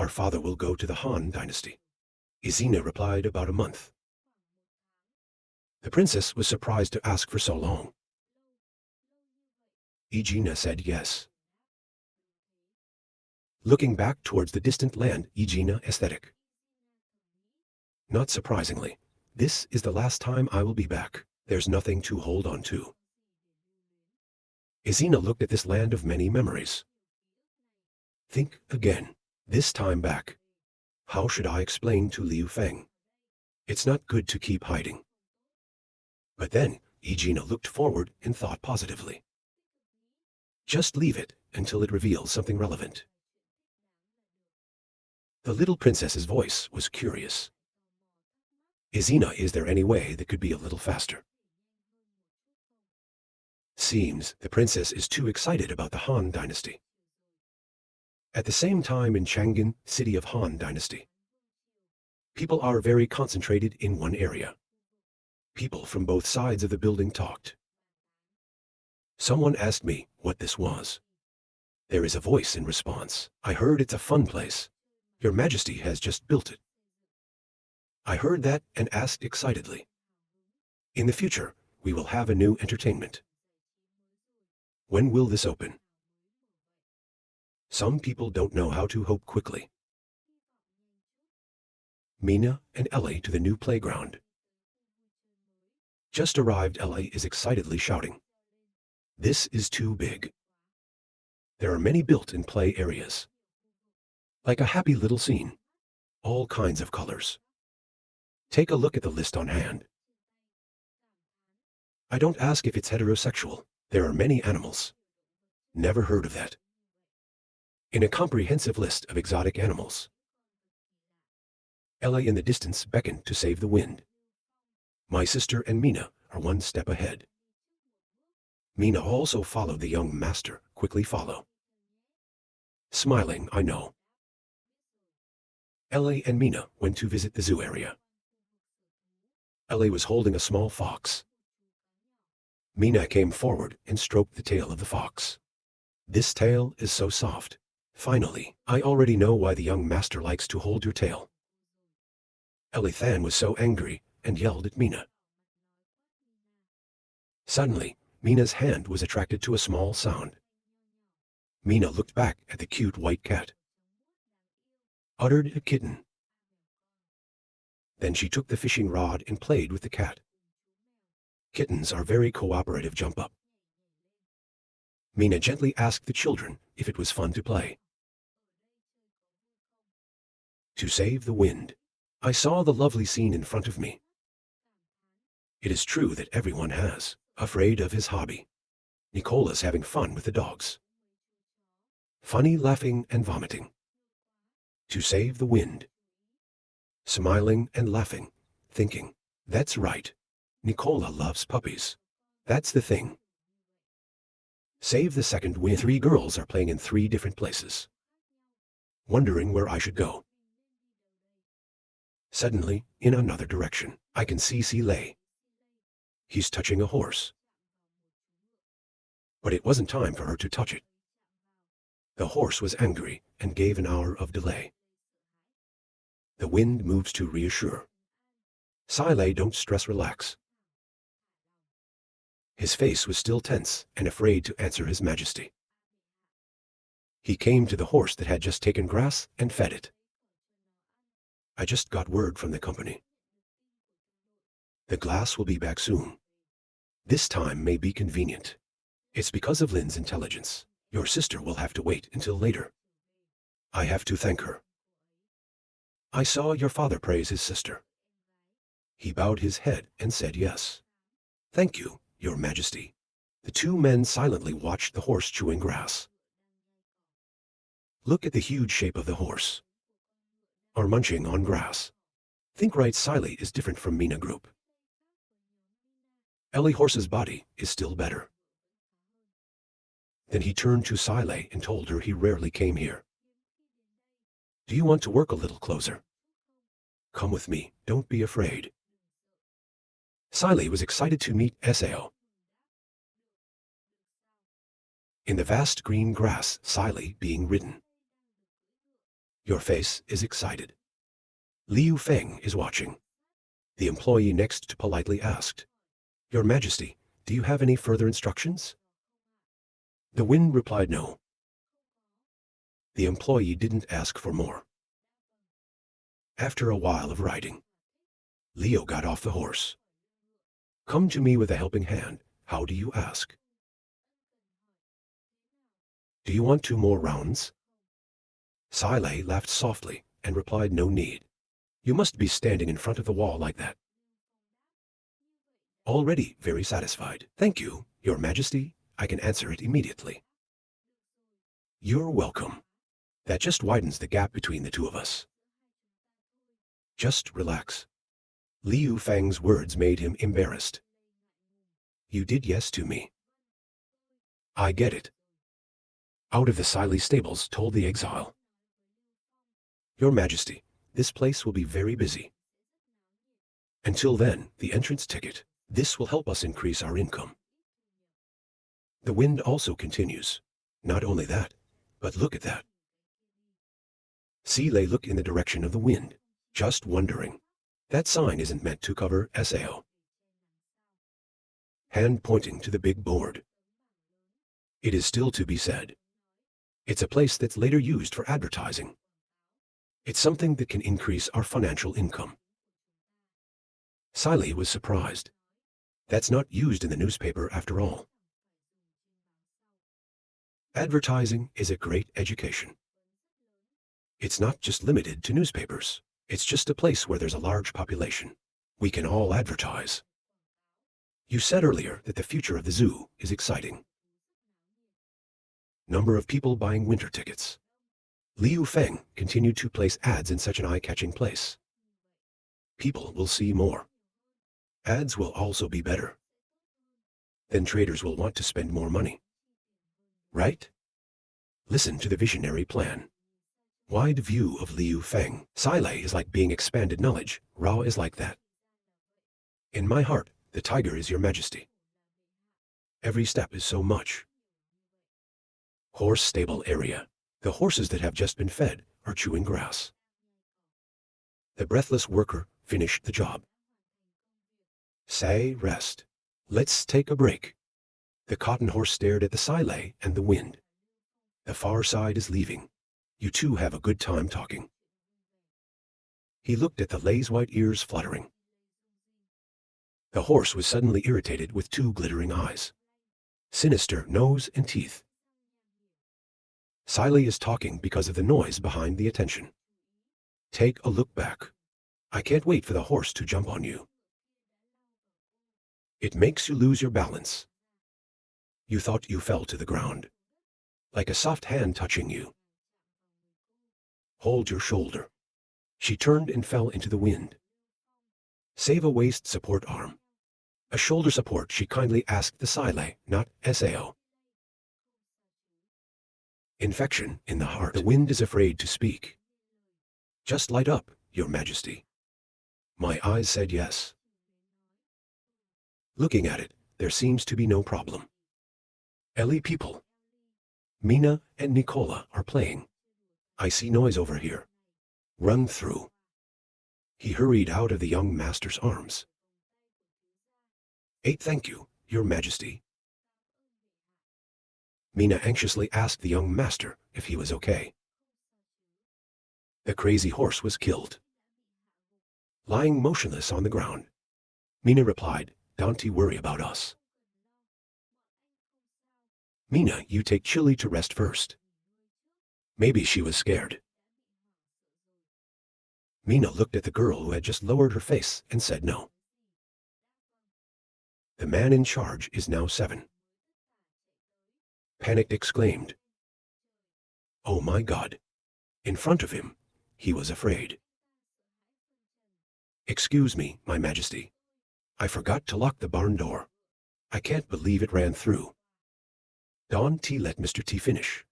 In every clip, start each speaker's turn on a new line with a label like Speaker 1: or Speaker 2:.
Speaker 1: Our father will go to the Han dynasty. Izina replied, about a month. The princess was surprised to ask for so long. Izina said yes. Looking back towards the distant land, Izina aesthetic. Not surprisingly, this is the last time I will be back. There's nothing to hold on to. Izina looked at this land of many memories. Think again, this time back. How should I explain to Liu Feng? It's not good to keep hiding. But then, Izina looked forward and thought positively. Just leave it until it reveals something relevant. The little princess's voice was curious. Izina, is there any way that could be a little faster? Seems the princess is too excited about the Han dynasty. At the same time in Chang'an, city of Han dynasty, people are very concentrated in one area. People from both sides of the building talked. Someone asked me what this was. There is a voice in response. I heard it's a fun place. Your Majesty has just built it. I heard that and asked excitedly. In the future, we will have a new entertainment. When will this open? Some people don't know how to hope quickly. Mina and Ellie to the new playground. Just arrived, Ellie is excitedly shouting. This is too big. There are many built-in play areas. Like a happy little scene. All kinds of colors. Take a look at the list on hand. I don't ask if it's heterosexual. There are many animals. Never heard of that. In a comprehensive list of exotic animals. Ellie in the distance beckoned to save the wind. My sister and Mina are one step ahead. Mina also followed the young master, quickly follow. Smiling, I know. Ellie and Mina went to visit the zoo area. Ellie was holding a small fox. Mina came forward and stroked the tail of the fox. This tail is so soft. Finally, I already know why the young master likes to hold your tail. Ellie Than was so angry and yelled at Mina. Suddenly, Mina's hand was attracted to a small sound. Mina looked back at the cute white cat. Uttered a kitten. Then she took the fishing rod and played with the cat. Kittens are very cooperative. Jump up. Mina gently asked the children if it was fun to play. To save the wind. I saw the lovely scene in front of me. It is true that everyone has, afraid of his hobby. Nicola's having fun with the dogs. Funny laughing and vomiting. To save the wind. Smiling and laughing, thinking, that's right. Nicola loves puppies. That's the thing. Save the second wind. 3 girls are playing in 3 different places. Wondering where I should go. Suddenly, in another direction, I can see Lei. He's touching a horse. But it wasn't time for her to touch it. The horse was angry and gave an hour of delay. The wind moves to reassure. Lei, don't stress, relax. His face was still tense and afraid to answer His Majesty. He came to the horse that had just taken grass and fed it. I just got word from the company. The glass will be back soon. This time may be convenient. It's because of Lin's intelligence. Your sister will have to wait until later. I have to thank her. I saw your father praise his sister. He bowed his head and said yes. Thank you, Your Majesty. The 2 men silently watched the horse chewing grass. Look at the huge shape of the horse. Or munching on grass. Think right, Siley is different from Mina group. Ellie horse's body is still better. Then he turned to Siley and told her he rarely came here. Do you want to work a little closer? Come with me, don't be afraid. Siley was excited to meet Sao. In the vast green grass, Siley being ridden. Your face is excited. Liu Feng is watching. The employee next politely asked, Your Majesty, do you have any further instructions? The wind replied no. The employee didn't ask for more. After a while of riding, Leo got off the horse. Come to me with a helping hand. How do you ask? Do you want 2 more rounds? Silei laughed softly and replied no need. You must be standing in front of the wall like that. Already very satisfied. Thank you, Your Majesty. I can answer it immediately. You're welcome. That just widens the gap between the two of us. Just relax. Liu Feng's words made him embarrassed. You did yes to me. I get it. Out of the Silei stables told the exile. Your Majesty, this place will be very busy. Until then, the entrance ticket. This will help us increase our income. The wind also continues. Not only that, but look at that. Silei looked in the direction of the wind, just wondering. That sign isn't meant to cover SAO. Hand pointing to the big board. It is still to be said. It's a place that's later used for advertising. It's something that can increase our financial income. Silei was surprised. That's not used in the newspaper after all. Advertising is a great education. It's not just limited to newspapers. It's just a place where there's a large population. We can all advertise. You said earlier that the future of the zoo is exciting. Number of people buying winter tickets. Liu Feng continued to place ads in such an eye-catching place. People will see more. Ads will also be better. Then traders will want to spend more money. Right? Listen to the visionary plan. Wide view of Liu Feng. Silei is like being expanded knowledge. Ra is like that. In my heart, the tiger is Your Majesty. Every step is so much. Horse stable area. The horses that have just been fed are chewing grass. The breathless worker finished the job. Say rest. Let's take a break. The cotton horse stared at the Silei and the wind. The far side is leaving. You two have a good time talking. He looked at the Lei's white ears fluttering. The horse was suddenly irritated with 2 glittering eyes. Sinister nose and teeth. Silei is talking because of the noise behind the attention. Take a look back. I can't wait for the horse to jump on you. It makes you lose your balance. You thought you fell to the ground. Like a soft hand touching you. Hold your shoulder. She turned and fell into the wind. Save a waist support arm. A shoulder support, she kindly asked the Silei, not SAO. Infection in the heart. The wind is afraid to speak. Just light up, Your Majesty. My eyes said yes. Looking at it, there seems to be no problem. Ellie people. Mina and Nicola are playing. I see noise over here. Run through. He hurried out of the young master's arms. 8 Thank you, Your Majesty. Mina anxiously asked the young master if he was okay. The crazy horse was killed. Lying motionless on the ground, Mina replied, Don't you worry about us. Mina, you take Chili to rest first. Maybe she was scared. Mina looked at the girl who had just lowered her face and said no. The man in charge is now 7. Panicked exclaimed. Oh my God. In front of him, he was afraid. Excuse me, My Majesty. I forgot to lock the barn door. I can't believe it ran through. Don T let Mr. T finish.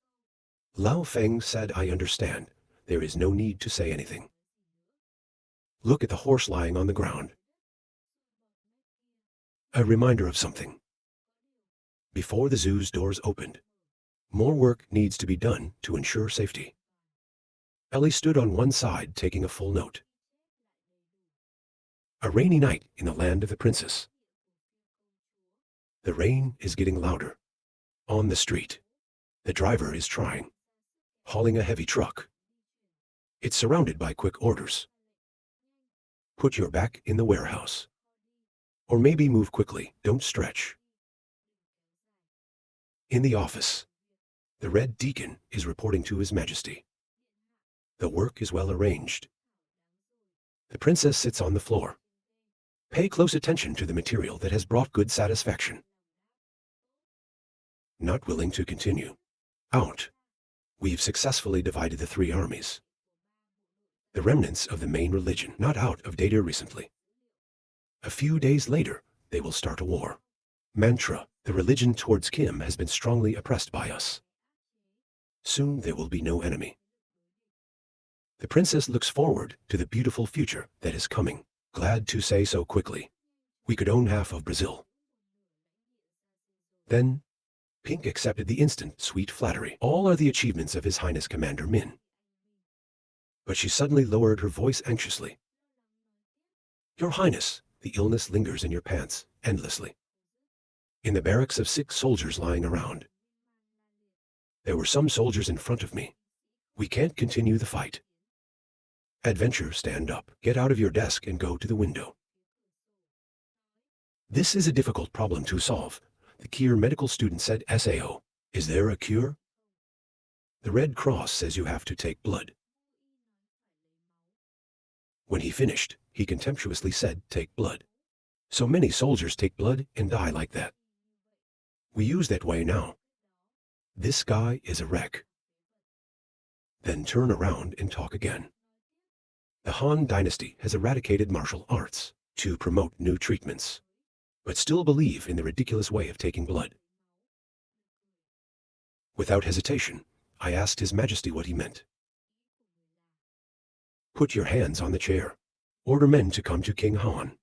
Speaker 1: Lao Feng said I understand. There is no need to say anything. Look at the horse lying on the ground. A reminder of something. Before the zoo's doors opened, more work needs to be done to ensure safety. Ellie stood on one side taking a full note. A rainy night in the land of the princess. The rain is getting louder. On the street, the driver is trying, hauling a heavy truck. It's surrounded by quick orders. Put your back in the warehouse. Or maybe move quickly, don't stretch. In the office, the Red Deacon is reporting to His Majesty. The work is well arranged. The princess sits on the floor. Pay close attention to the material that has brought good satisfaction. Not willing to continue. Out. We've successfully divided the 3 armies. The remnants of the main religion, not out of date recently. A few days later, they will start a war. Mantra, the religion towards Kim has been strongly oppressed by us. Soon there will be no enemy. The princess looks forward to the beautiful future that is coming. Glad to say so quickly. We could own half of Brazil. Then, Pink accepted the instant sweet flattery. All are the achievements of His Highness Commander Min. But she suddenly lowered her voice anxiously. Your Highness, the illness lingers in your pants, endlessly. In the barracks of 6 soldiers lying around. There were some soldiers in front of me. We can't continue the fight. Adventure, stand up, get out of your desk and go to the window. This is a difficult problem to solve, the Kier medical student said. Sao, is there a cure? The Red Cross says you have to take blood. When he finished, he contemptuously said, take blood. So many soldiers take blood and die like that. We use that way now. This guy is a wreck. Then turn around and talk again. The Han Dynasty has eradicated martial arts to promote new treatments, but still believe in the ridiculous way of taking blood. Without hesitation, I asked His Majesty what he meant. Put your hands on the chair. Order men to come to King Han.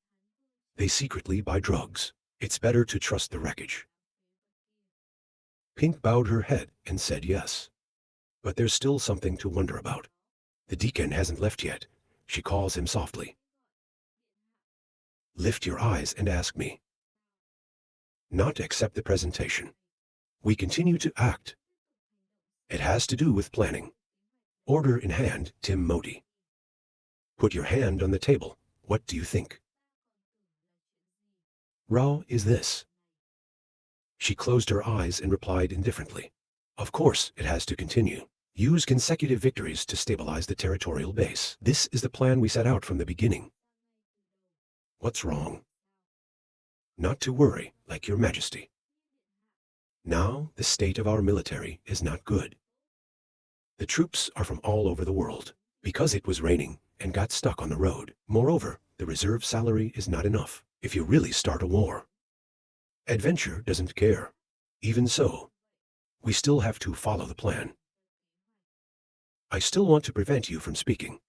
Speaker 1: They secretly buy drugs. It's better to trust the wreckage. Pink bowed her head and said yes. But there's still something to wonder about. The deacon hasn't left yet. She calls him softly. Lift your eyes and ask me. Not accept the presentation. We continue to act. It has to do with planning. Order in hand, Tim Modi. Put your hand on the table. What do you think? Rao is this. She closed her eyes and replied indifferently. Of course, it has to continue. Use consecutive victories to stabilize the territorial base. This is the plan we set out from the beginning. What's wrong? Not to worry, like Your Majesty. Now, the state of our military is not good. The troops are from all over the world, because it was raining and got stuck on the road. Moreover, the reserve salary is not enough if you really start a war. Adventure doesn't care. Even so, we still have to follow the plan. I still want to prevent you from speaking.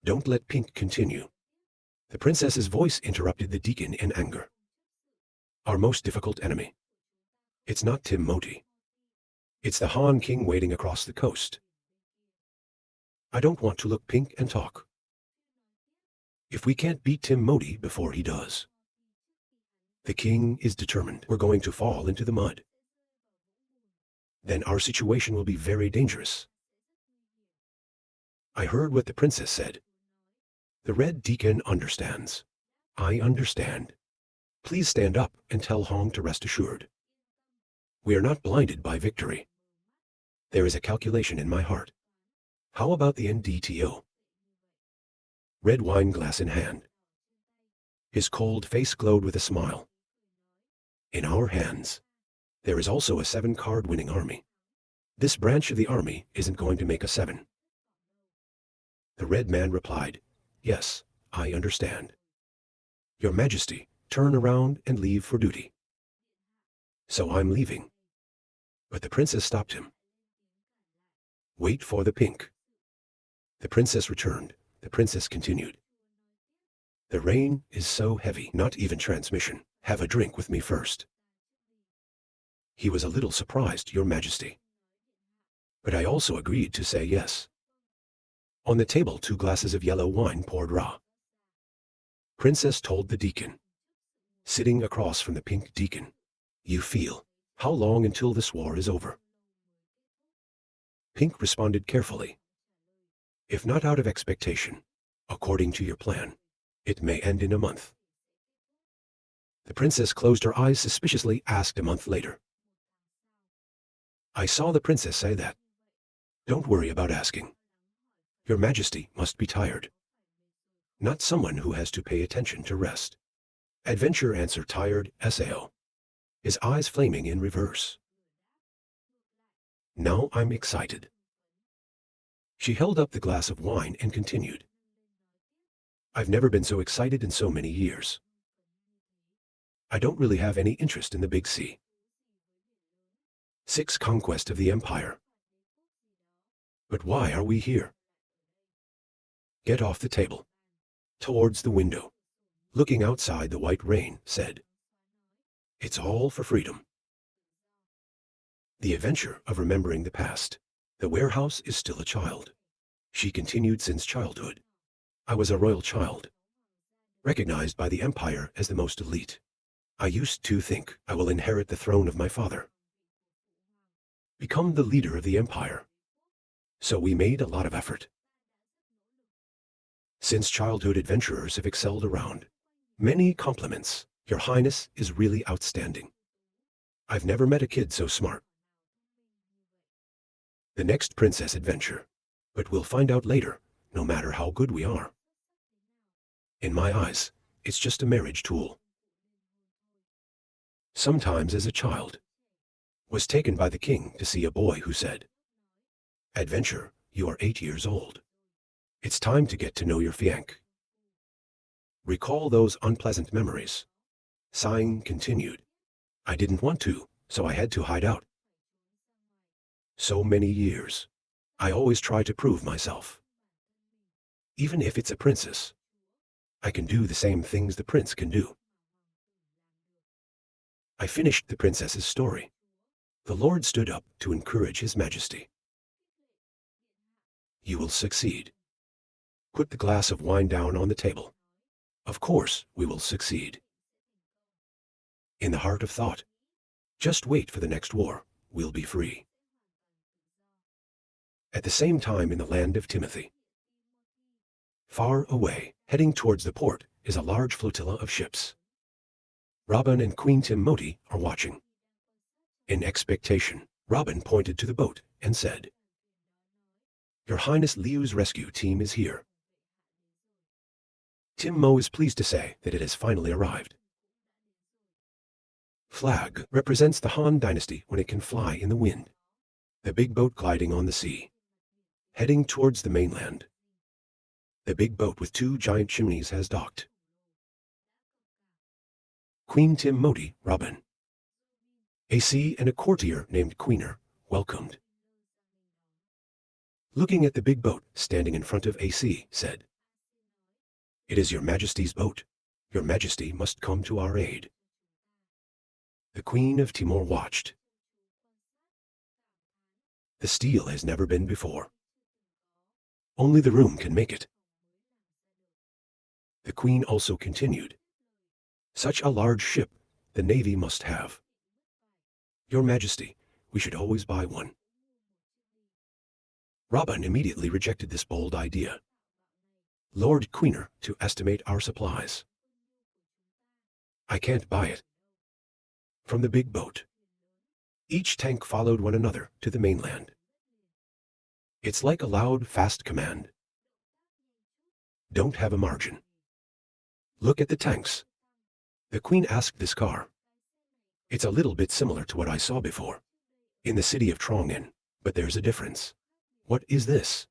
Speaker 1: Don't let Pink continue. The princess's voice interrupted the deacon in anger. Our most difficult enemy. It's not Tim Moti. It's the Han King waiting across the coast. I don't want to look pink and talk. If we can't beat Tim Moti before he does. The king is determined we're going to fall into the mud. Then our situation will be very dangerous. I heard what the princess said. The Red Deacon understands. I understand. Please stand up and tell Hong to rest assured. We are not blinded by victory. There is a calculation in my heart. How about the NDTO? Red wine glass in hand. His cold face glowed with a smile. In our hands, there is also a 7-card winning army. This branch of the army isn't going to make a 7. The red man replied, yes, I understand. Your Majesty, turn around and leave for duty. So I'm leaving. But the princess stopped him. Wait for the pink. The princess returned. The princess continued. The rain is so heavy, not even transmission. Have a drink with me first. He was a little surprised, Your Majesty. but I also agreed to say yes. On the table, 2 glasses of yellow wine poured raw. Princess told the deacon, sitting across from the pink deacon, "You feel, how long until this war is over?" Pink responded carefully, "If not out of expectation, according to your plan, it may end in a month." The princess closed her eyes suspiciously, asked a month later. I saw the princess say that. "Don't worry about asking. Your Majesty must be tired. Not someone who has to pay attention to rest." Adventure answer tired, Sao. His eyes flaming in reverse. "Now I'm excited." She held up the glass of wine and continued, "I've never been so excited in so many years. I don't really have any interest in the big sea. 6 Conquest of the Empire. But why are we here?" Get off the table. Towards the window, looking outside the white rain, said, "It's all for freedom." The adventure of remembering the past. The warehouse is still a child. She continued, "Since childhood, I was a royal child, recognized by the empire as the most elite. I used to think I will inherit the throne of my father, become the leader of the empire. So we made a lot of effort. Since childhood, adventurers have excelled around. Many compliments. Your Highness is really outstanding. I've never met a kid so smart." The next princess adventure. But we'll find out later, no matter how good we are. In my eyes, it's just a marriage tool. Sometimes as a child, was taken by the king to see a boy who said, "Adventure, you are 8 years old. It's time to get to know your fiancé." Recall those unpleasant memories. Sighing continued, "I didn't want to, so I had to hide out. So many years. I always try to prove myself. Even if it's a princess, I can do the same things the prince can do." I finished the princess's story. The Lord stood up to encourage His Majesty. "You will succeed." Put the glass of wine down on the table. "Of course we will succeed." In the heart of thought, just wait for the next war, we'll be free. At the same time, in the land of Timothy, far away, heading towards the port, is a large flotilla of ships. Robin and Queen Timoti are watching. In expectation, Robin pointed to the boat and said, "Your Highness, Liu's rescue team is here." Timmo is pleased to say that it has finally arrived. Flag represents the Han dynasty when it can fly in the wind. The big boat gliding on the sea, heading towards the mainland. The big boat with 2 giant chimneys has docked. Queen Timoti, Robin, AC and a courtier named Queener welcomed. Looking at the big boat standing in front of AC, said, "It is your Majesty's boat. Your Majesty must come to our aid." The Queen of Timor watched. The steel has never been before. Only the room can make it. The Queen also continued, "Such a large ship the Navy must have. Your Majesty, we should always buy one." Robin immediately rejected this bold idea. "Lord Queener, to estimate our supplies. I can't buy it." From the big boat, each tank followed one another to the mainland. It's like a loud, fast command. Don't have a margin. Look at the tanks. The Queen asked this car. It's a little bit similar to what I saw before, in the city of Trongen, but there's a difference. What is this?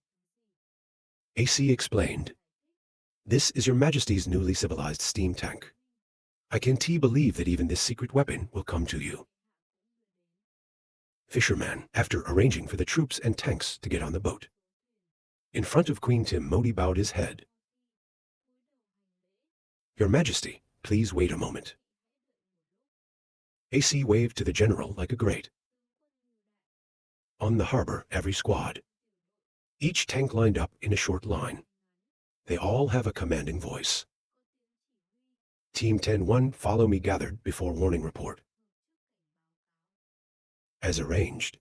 Speaker 1: AC explained. This is your Majesty's newly civilized steam tank. I can't believe that even this secret weapon will come to you. Fisherman, after arranging for the troops and tanks to get on the boat. In front of Queen Timoti bowed his head. Your Majesty, please wait a moment. AC waved to the general like a great. On the harbor, every squad. Each tank lined up in a short line. They all have a commanding voice. Team 10-1, follow me gathered before warning report. As arranged.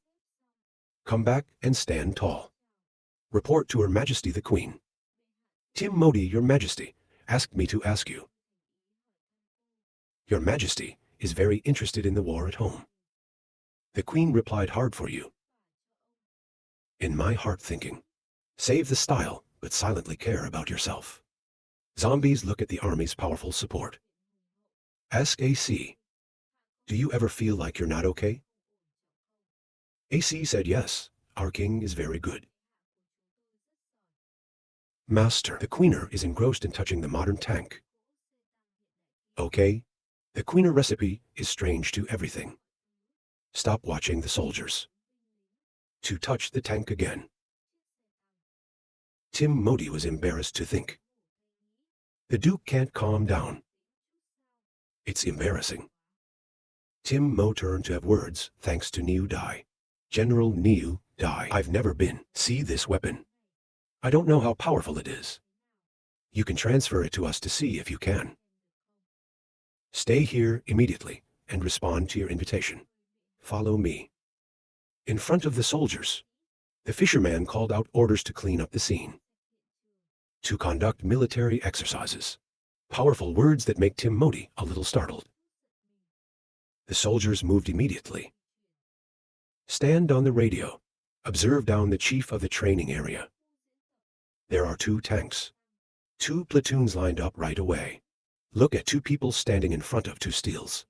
Speaker 1: Come back and stand tall. Report to Her Majesty the Queen. Tim Modi, Your Majesty, asked me to ask you. Your Majesty is very interested in the war at home. The Queen replied hard for you. In my heart thinking, save the style, but silently care about yourself. Zombies look at the army's powerful support. Ask AC. Do you ever feel like you're not okay? AC said yes, our king is very good. Master, the Queener is engrossed in touching the modern tank. Okay, the Queener recipe is strange to everything. Stop watching the soldiers. To touch the tank again. Tim Modi was embarrassed to think. The Duke can't calm down. It's embarrassing. Tim Mo turned to have words thanks to Niu Dai. General Niu Dai. I've never been. See this weapon. I don't know how powerful it is. You can transfer it to us to see if you can. Stay here immediately and respond to your invitation. Follow me. In front of the soldiers, the fisherman called out orders to clean up the scene. To conduct military exercises. Powerful words that make Tim Modi a little startled. The soldiers moved immediately. Stand on the radio. Observe down the chief of the training area. There are 2 tanks. 2 platoons lined up right away. Look at 2 people standing in front of 2 steels.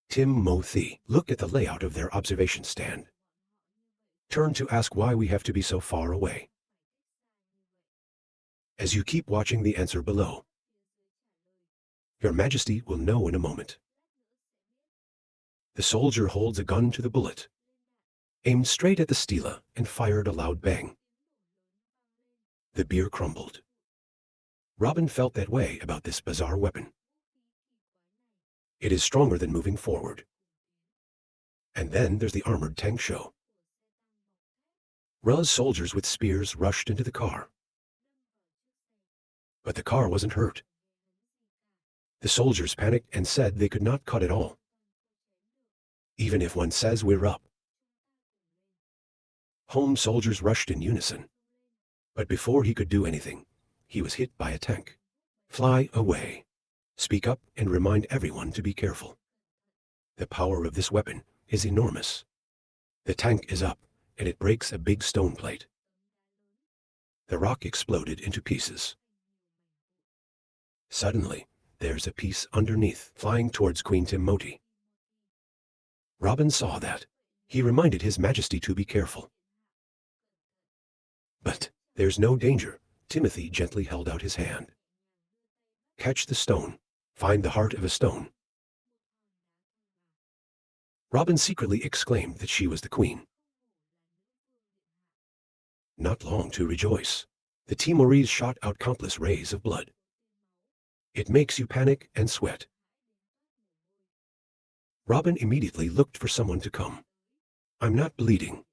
Speaker 1: Tim Mo Thi, look at the layout of their observation stand. Turn to ask why we have to be so far away. As you keep watching the answer below. Your Majesty will know in a moment. The soldier holds a gun to the bullet, aimed straight at the stela and fired a loud bang. The beer crumbled. Robin felt that way about this bizarre weapon. It is stronger than moving forward. And then there's the armored tank show. Ra's soldiers with spears rushed into the car. But the car wasn't hurt. The soldiers panicked and said they could not cut at all. Even if one says we're up. Home soldiers rushed in unison. But before he could do anything, he was hit by a tank. Fly away. Speak up and remind everyone to be careful. The power of this weapon is enormous. The tank is up, and it breaks a big stone plate. The rock exploded into pieces. Suddenly, there's a piece underneath, flying towards Queen Tim Modi. Robin saw that. He reminded His Majesty to be careful. But there's no danger. Timothy gently held out his hand. Catch the stone. Find the heart of a stone. Robin secretly exclaimed that she was the queen. Not long to rejoice. The Timorese shot out countless rays of blood. It makes you panic and sweat. Robin immediately looked for someone to come. I'm not bleeding.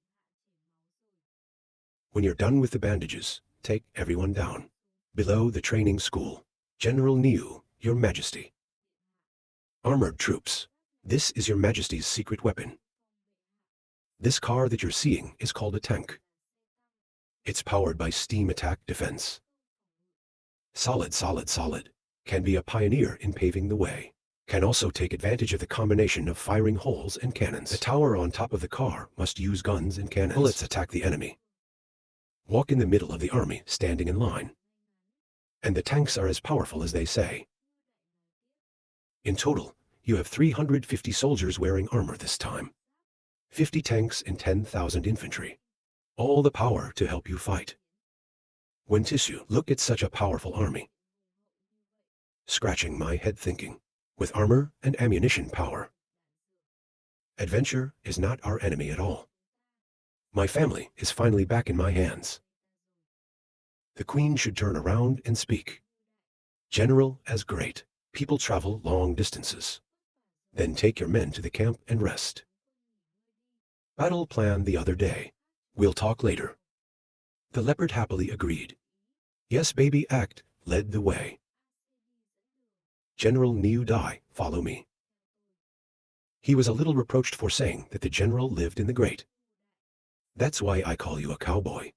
Speaker 1: When you're done with the bandages, take everyone down. Below the training school. General Niu, Your Majesty. Armored troops. This is Your Majesty's secret weapon. This car that you're seeing is called a tank. It's powered by steam attack defense. Solid. Can be a pioneer in paving the way. Can also take advantage of the combination of firing holes and cannons. The tower on top of the car must use guns and cannons. Bullets attack the enemy. Walk in the middle of the army, standing in line. And the tanks are as powerful as they say. In total, you have 350 soldiers wearing armor this time. 50 tanks and 10,000 infantry. All the power to help you fight. When tissue, look at such a powerful army. Scratching my head thinking. With armor and ammunition power. Adventure is not our enemy at all. My family is finally back in my hands. The Queen should turn around and speak. General as great. People travel long distances. Then take your men to the camp and rest. Battle plan the other day. We'll talk later. The leopard happily agreed. Yes, baby act led the way. General Niu Dai, follow me. He was a little reproached for saying that the general lived in the great. That's why I call you a cowboy.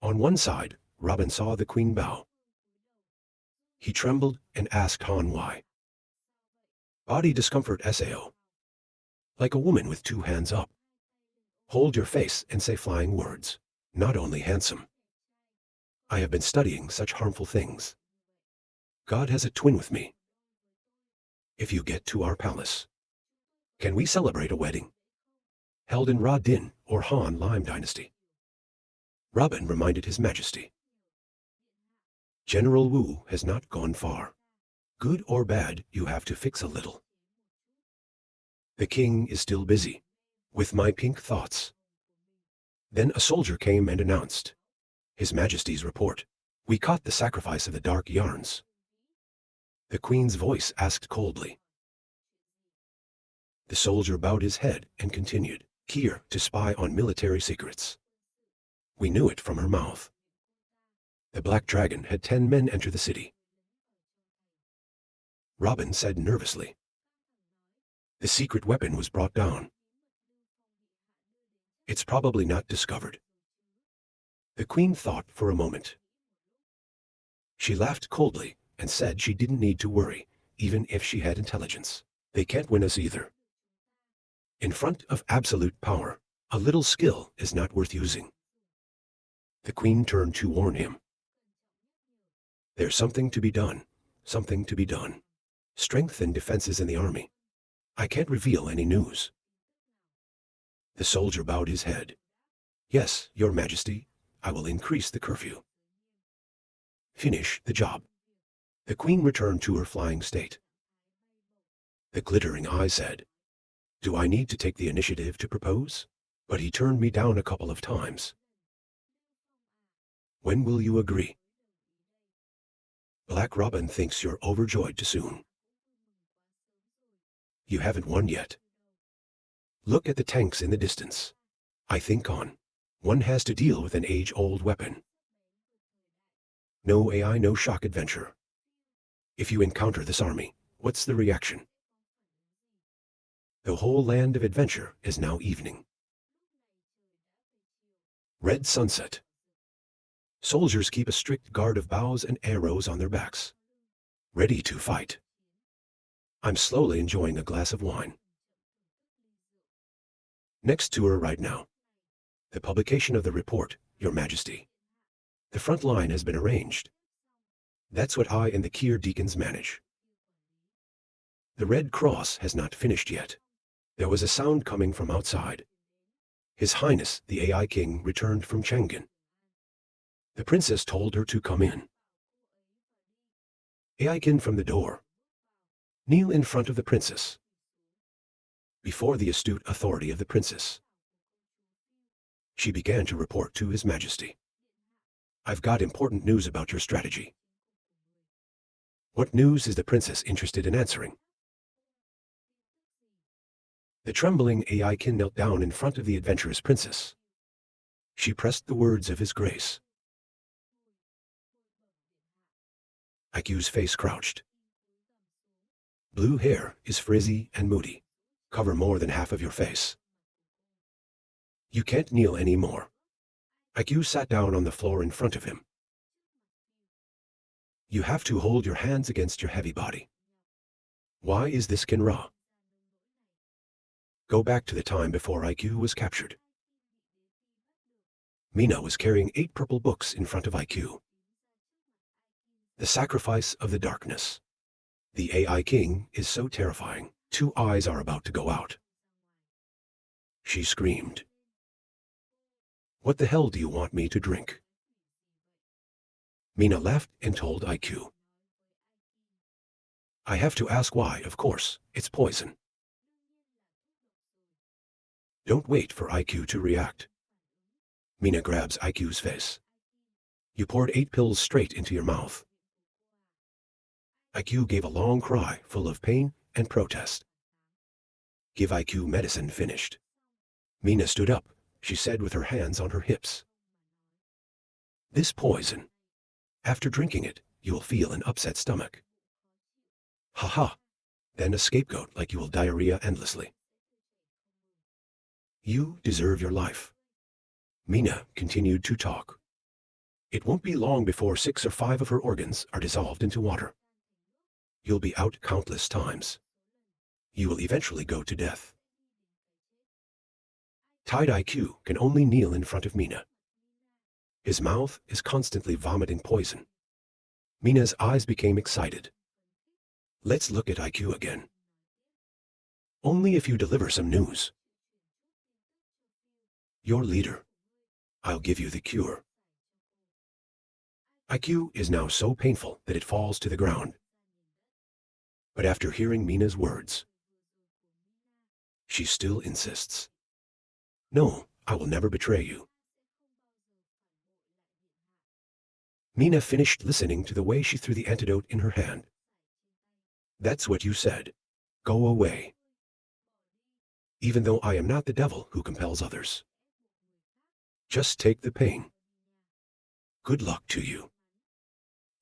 Speaker 1: On one side, Robin saw the queen bow. He trembled and asked Han why. Body discomfort SAO. Like a woman with two hands up. Hold your face and say flying words. Not only handsome. I have been studying such harmful things. God has a twin with me. If you get to our palace, can we celebrate a wedding? Held in Ra Din or Han Lime dynasty. Robin reminded His Majesty. General Wu has not gone far. Good or bad, you have to fix a little. The king is still busy with my pink thoughts. Then a soldier came and announced, His Majesty's report. We caught the sacrifice of the dark yarns. The queen's voice asked coldly. The soldier bowed his head and continued, Here to spy on military secrets. We knew it from her mouth. The black dragon had 10 men enter the city. Robin said nervously. The secret weapon was brought down. It's probably not discovered. The queen thought for a moment. She laughed coldly and said she didn't need to worry, even if she had intelligence. They can't win us either. In front of absolute power, a little skill is not worth using. The queen turned to warn him. There's something to be done, something to be done. Strengthen defenses in the army. I can't reveal any news. The soldier bowed his head. Yes, Your Majesty, I will increase the curfew. Finish the job. The queen returned to her flying state. The glittering eye said, Do I need to take the initiative to propose? But he turned me down a couple of times. When will you agree? Black Robin thinks you're overjoyed too soon. You haven't won yet. Look at the tanks in the distance. I think one has to deal with an age-old weapon. No AI, no shock adventure. If you encounter this army, what's the reaction? The whole land of adventure is now evening. Red sunset. Soldiers keep a strict guard of bows and arrows on their backs, ready to fight. I'm slowly enjoying a glass of wine. Next to her right now. The publication of the report, Your Majesty. The front line has been arranged. That's what I and the Kier deacons manage. The Red Cross has not finished yet. There was a sound coming from outside. His Highness, the AI King, returned from Chang'an. The princess told her to come in. AI King from the door. Kneel in front of the princess. Before the astute authority of the princess. She began to report to His Majesty. I've got important news about your strategy. What news is the princess interested in answering? The trembling AI King knelt down in front of the adventurous princess. She pressed the words of His Grace. IQ's face crouched. Blue hair is frizzy and moody. Cover more than half of your face. You can't kneel any more. IQ sat down on the floor in front of him. You have to hold your hands against your heavy body. Why is this Kinra? Go back to the time before IQ was captured. Mina was carrying 8 purple books in front of IQ. The sacrifice of the darkness. The AI King is so terrifying. 2 eyes are about to go out. She screamed. What the hell do you want me to drink? Mina laughed and told IQ. I have to ask why, of course, it's poison. Don't wait for IQ to react. Mina grabs IQ's face. You poured 8 pills straight into your mouth. IQ gave a long cry full of pain and protest. Give IQ medicine finished. Mina stood up, she said with her hands on her hips. This poison. After drinking it, you'll feel an upset stomach. Ha. Then a scapegoat like you will diarrhea endlessly. You deserve your life. Mina continued to talk. It won't be long before 6 or 5 of her organs are dissolved into water. You'll be out countless times. You will eventually go to death. Tide IQ can only kneel in front of Mina. His mouth is constantly vomiting poison. Mina's eyes became excited. Let's look at IQ again. Only if you deliver some news. Your leader. I'll give you the cure. IQ is now so painful that it falls to the ground. But after hearing Mina's words, she still insists. No, I will never betray you. Mina finished listening to the way she threw the antidote in her hand. That's what you said. Go away. Even though I am not the devil who compels others. Just take the pain. Good luck to you.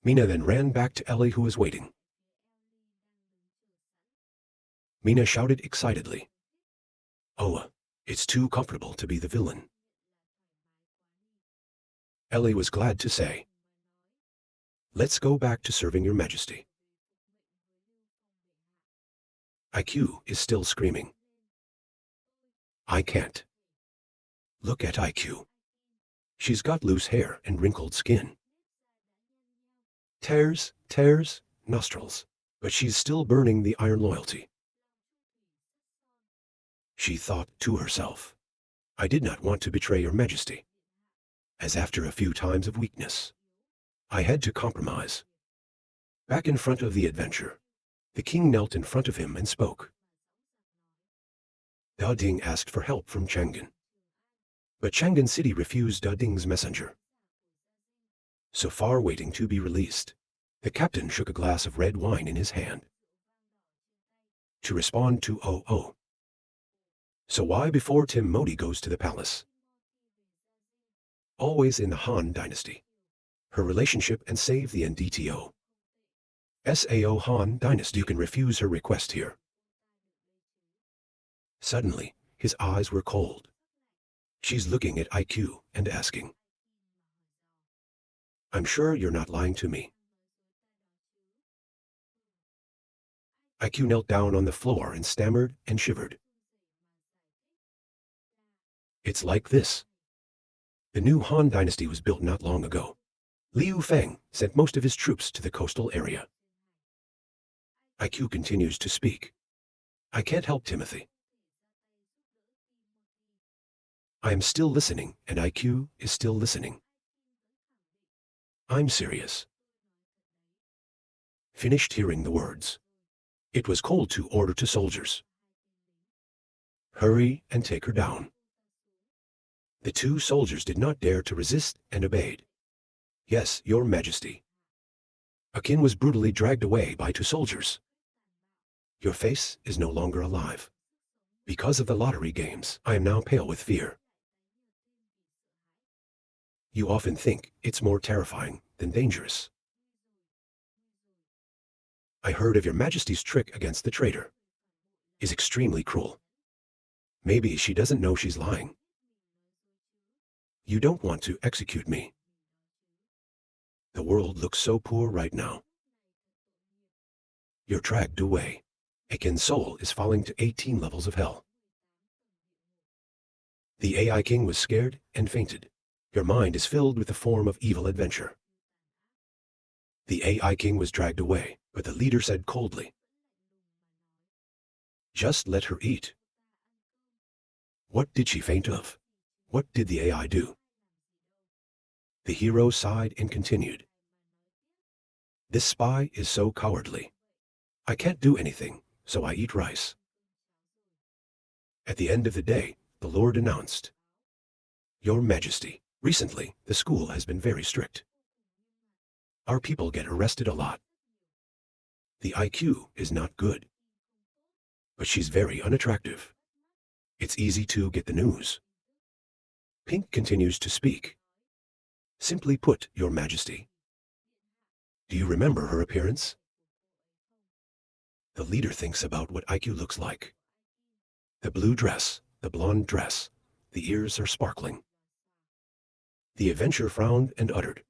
Speaker 1: Mina then ran back to Ellie, who was waiting. Mina shouted excitedly. Oh, it's too comfortable to be the villain. Ellie was glad to say, let's go back to serving your majesty. IQ is still screaming. I can't. Look at IQ. She's got loose hair and wrinkled skin. Tears, nostrils, but she's still burning the iron loyalty. She thought to herself, I did not want to betray your majesty. As after a few times of weakness, I had to compromise. Back in front of the adventure, the king knelt in front of him and spoke. Da Ding asked for help from Chang'an. But Chang'an City refused Da Ding's messenger. So far waiting to be released, the captain shook a glass of red wine in his hand. To respond to Oh. So why before Tim Modi goes to the palace? Always in the Han dynasty. Her relationship and save the NDTO. SAO Han dynasty. You can refuse her request here. Suddenly, his eyes were cold. She's looking at IQ and asking. I'm sure you're not lying to me. IQ knelt down on the floor and stammered and shivered. It's like this. The new Han dynasty was built not long ago. Liu Feng sent most of his troops to the coastal area. IQ continues to speak. I can't help Timothy. I am still listening, and IQ is still listening. I'm serious. Finished hearing the words. It was called to order to soldiers. Hurry and take her down. The 2 soldiers did not dare to resist and obeyed. Yes, your majesty. Akin was brutally dragged away by 2 soldiers. Your face is no longer alive. Because of the lottery games, I am now pale with fear. You often think it's more terrifying than dangerous. I heard of your majesty's trick against the traitor. Is extremely cruel. Maybe she doesn't know she's lying. You don't want to execute me. The world looks so poor right now. You're dragged away. Akin's soul is falling to 18 levels of hell. The AI king was scared and fainted. Your mind is filled with the form of evil adventure. The AI king was dragged away, but the leader said coldly, just let her eat. What did she faint of? What did the AI do? The hero sighed and continued. This spy is so cowardly. I can't do anything, so I eat rice. At the end of the day, the Lord announced, Your Majesty, recently the school has been very strict. Our people get arrested a lot. The IQ is not good. But she's very unattractive. It's easy to get the news. Pink continues to speak. Simply put, Your Majesty. Do you remember her appearance? The leader thinks about what IQ looks like. The blue dress, the blonde dress, the ears are sparkling. The adventurer frowned and uttered,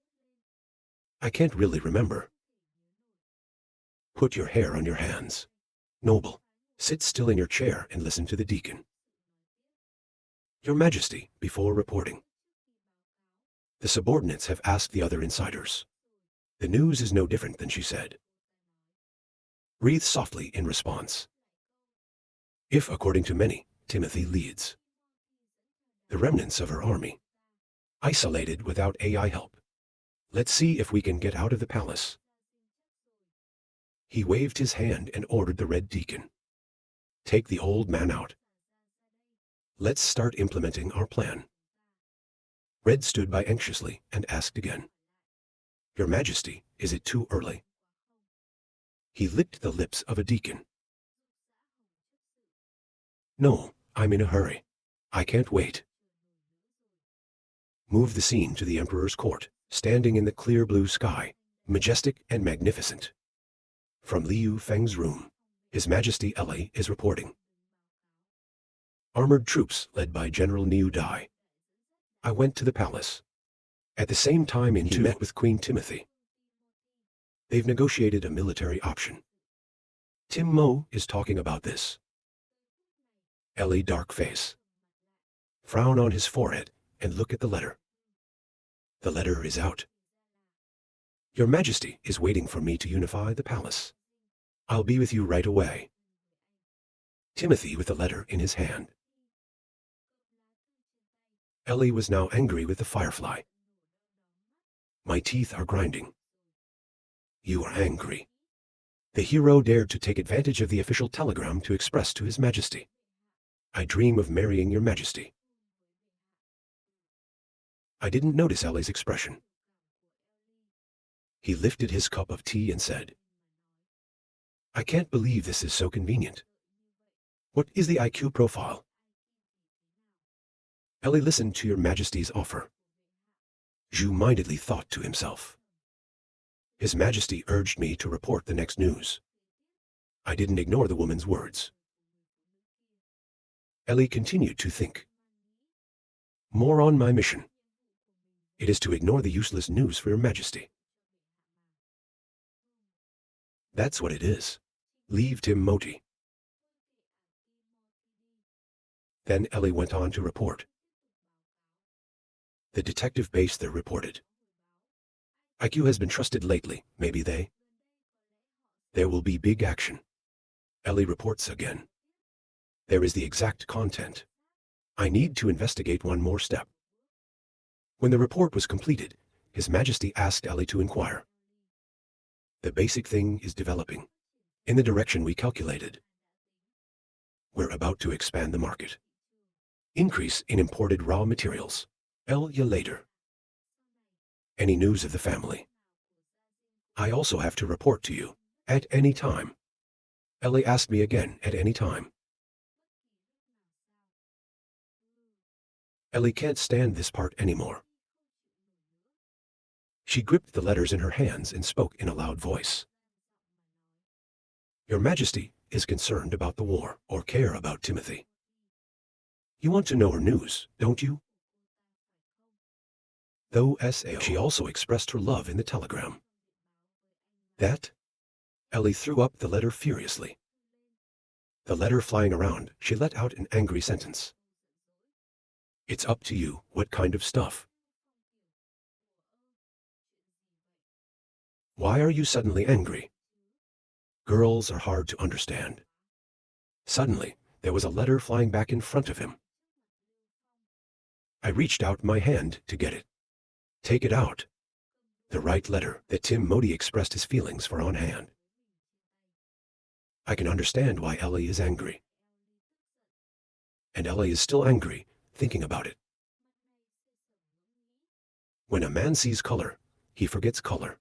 Speaker 1: I can't really remember. Put your hair on your hands. Noble, sit still in your chair and listen to the deacon. Your Majesty, before reporting. The subordinates have asked the other insiders. The news is no different than she said. Breathe softly in response. If, according to many, Timothy leads the remnants of her army, isolated without AI help, let's see if we can get out of the palace. He waved his hand and ordered the Red Deacon. Take the old man out. Let's start implementing our plan. Red stood by anxiously and asked again. Your Majesty, is it too early? He licked the lips of a deacon. No, I'm in a hurry. I can't wait. Move the scene to the Emperor's court, standing in the clear blue sky, majestic and magnificent. From Liu Feng's room, His Majesty Eli is reporting. Armored troops led by General Niu Dai. I went to the palace. At the same time he met with Queen Timothy. They've negotiated a military option. Tim Mo is talking about this. Eli dark face. Frown on his forehead and look at the letter. The letter is out. Your Majesty is waiting for me to unify the palace. I'll be with you right away. Timothy with the letter in his hand. Eli was now angry with the firefly. My teeth are grinding. You are angry. The hero dared to take advantage of the official telegram to express to His Majesty. I dream of marrying Your Majesty. I didn't notice Eli's expression. He lifted his cup of tea and said, I can't believe this is so convenient. What is the IQ profile? Eli listened to Your Majesty's offer. Zhu mindedly thought to himself. His Majesty urged me to report the next news. I didn't ignore the woman's words. Eli continued to think. More on my mission. It is to ignore the useless news for Your Majesty. That's what it is. Leave Tim Moti. Then Eli went on to report. The detective base there reported. IQ has been trusted lately, maybe they. There will be big action. Eli reports again. There is the exact content. I need to investigate one more step. When the report was completed, His Majesty asked Eli to inquire. The basic thing is developing, in the direction we calculated. We're about to expand the market. Increase in imported raw materials. You later. Any news of the family? I also have to report to you, at any time. Eli asked me again at any time. Eli can't stand this part anymore. She gripped the letters in her hands and spoke in a loud voice. Your Majesty is concerned about the war or care about Timothy. You want to know her news, don't you? Though she also expressed her love in the telegram. That? Eli threw up the letter furiously. The letter flying around, she let out an angry sentence. It's up to you, what kind of stuff? Why are you suddenly angry? Girls are hard to understand. Suddenly, there was a letter flying back in front of him. I reached out my hand to get it. Take it out. The right letter that Tim Modi expressed his feelings for on hand. I can understand why Eli is angry. And Eli is still angry, thinking about it. When a man sees color, he forgets color.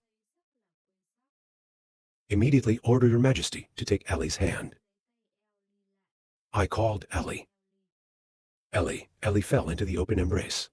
Speaker 1: Immediately order Your Majesty to take Eli's hand. I called Eli. Ellie fell into the open embrace.